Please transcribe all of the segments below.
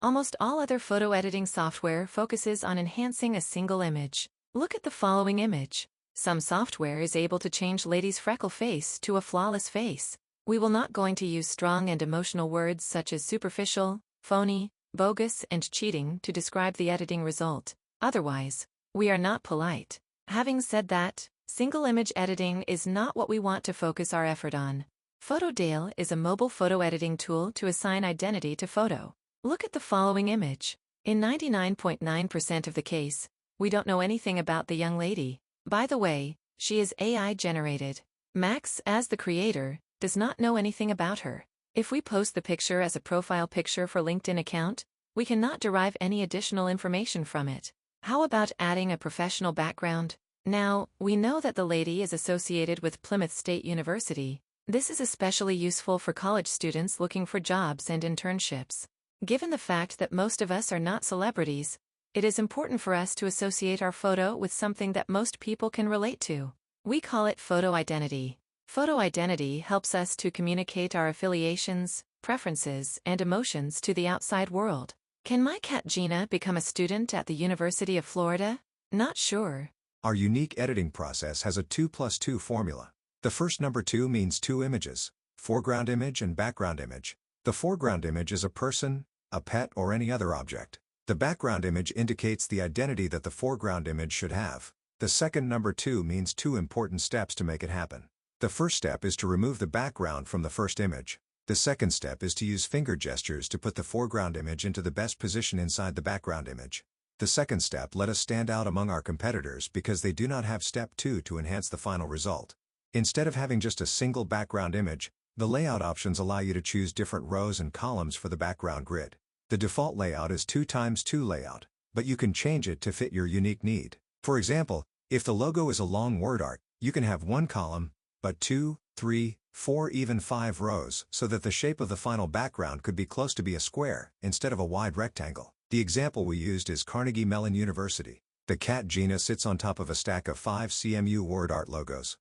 Almost all other photo editing software focuses on enhancing a single image. Look at the following image. Some software is able to change lady's freckle face to a flawless face. We will not going to use strong and emotional words such as superficial, phony, bogus, and cheating to describe the editing result. Otherwise, we are not polite. Having said that, single image editing is not what we want to focus our effort on. PhotoDale is a mobile photo editing tool to assign identity to photo. Look at the following image. In 99.9% of the case, we don't know anything about the young lady. By the way, she is AI generated. Max, as the creator, does not know anything about her. If we post the picture as a profile picture for LinkedIn account, we cannot derive any additional information from it. How about adding a professional background? Now, we know that the lady is associated with Plymouth State University. This is especially useful for college students looking for jobs and internships. Given the fact that most of us are not celebrities, it is important for us to associate our photo with something that most people can relate to. We call it photo identity. Photo identity helps us to communicate our affiliations, preferences, and emotions to the outside world. Can my cat Gina become a student at the University of Florida? Not sure. Our unique editing process has a 2+2 formula. The first number 2 means 2 images, foreground image and background image. The foreground image is a person, a pet, or any other object. The background image indicates the identity that the foreground image should have. The second number 2 means 2 important steps to make it happen. The first step is to remove the background from the first image. The second step is to use finger gestures to put the foreground image into the best position inside the background image. The second step let us stand out among our competitors because they do not have step 2 to enhance the final result. Instead of having just a single background image, the layout options allow you to choose different rows and columns for the background grid. The default layout is 2x2 layout, but you can change it to fit your unique need. For example, if the logo is a long word art, you can have 1 column, but 2, 3, 4, even 5 rows so that the shape of the final background could be close to be a square instead of a wide rectangle. The example we used is Carnegie Mellon University. The cat Gina sits on top of a stack of 5 CMU word art logos.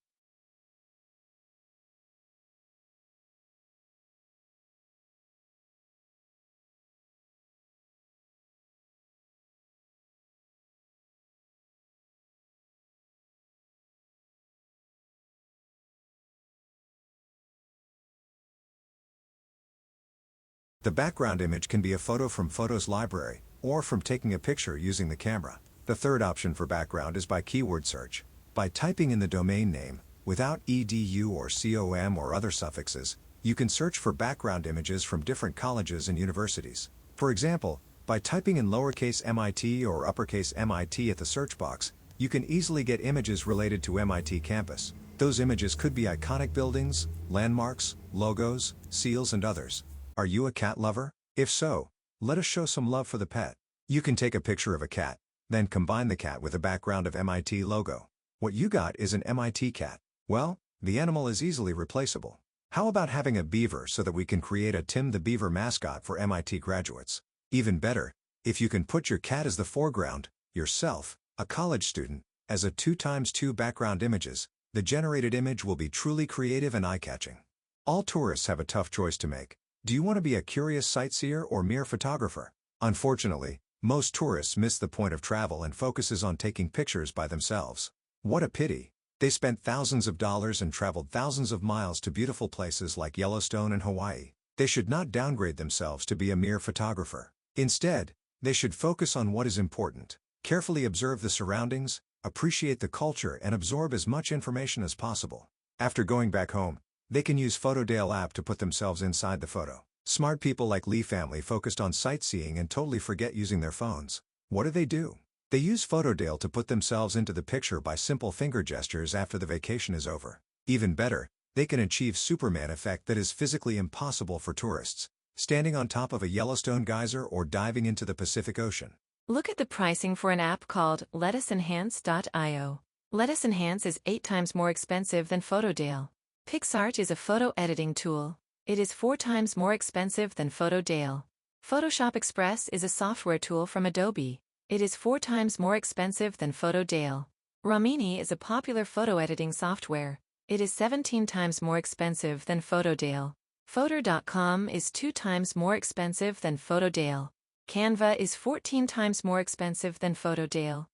The background image can be a photo from Photos Library, or from taking a picture using the camera. The third option for background is by keyword search. By typing in the domain name, without edu or com or other suffixes, you can search for background images from different colleges and universities. For example, by typing in lowercase MIT or uppercase MIT at the search box, you can easily get images related to MIT campus. Those images could be iconic buildings, landmarks, logos, seals, and others. Are you a cat lover? If so, let us show some love for the pet. You can take a picture of a cat, then combine the cat with a background of MIT logo. What you got is an MIT cat. Well, the animal is easily replaceable. How about having a beaver so that we can create a Tim the Beaver mascot for MIT graduates? Even better, if you can put your cat as the foreground, yourself, a college student, as a 2x2 background images, the generated image will be truly creative and eye-catching. All tourists have a tough choice to make. Do you want to be a curious sightseer or mere photographer? Unfortunately, most tourists miss the point of travel and focuses on taking pictures by themselves. What a pity! They spent thousands of dollars and traveled thousands of miles to beautiful places like Yellowstone and Hawaii. They should not downgrade themselves to be a mere photographer. Instead, they should focus on what is important. Carefully observe the surroundings, appreciate the culture, and absorb as much information as possible. After going back home, they can use PhotoDale app to put themselves inside the photo. Smart people like Lee family focused on sightseeing and totally forget using their phones. What do? They use PhotoDale to put themselves into the picture by simple finger gestures after the vacation is over. Even better, they can achieve Superman effect that is physically impossible for tourists, standing on top of a Yellowstone geyser or diving into the Pacific Ocean. Look at the pricing for an app called LetUsEnhance.io. LetUsEnhance is 8 times more expensive than PhotoDale. PixArt is a photo editing tool. It is 4 times more expensive than PhotoDale. Photoshop Express is a software tool from Adobe. It is 4 times more expensive than PhotoDale. Romini is a popular photo editing software. It is 17 times more expensive than PhotoDale. Photor.com is 2 times more expensive than PhotoDale. Canva is 14 times more expensive than PhotoDale.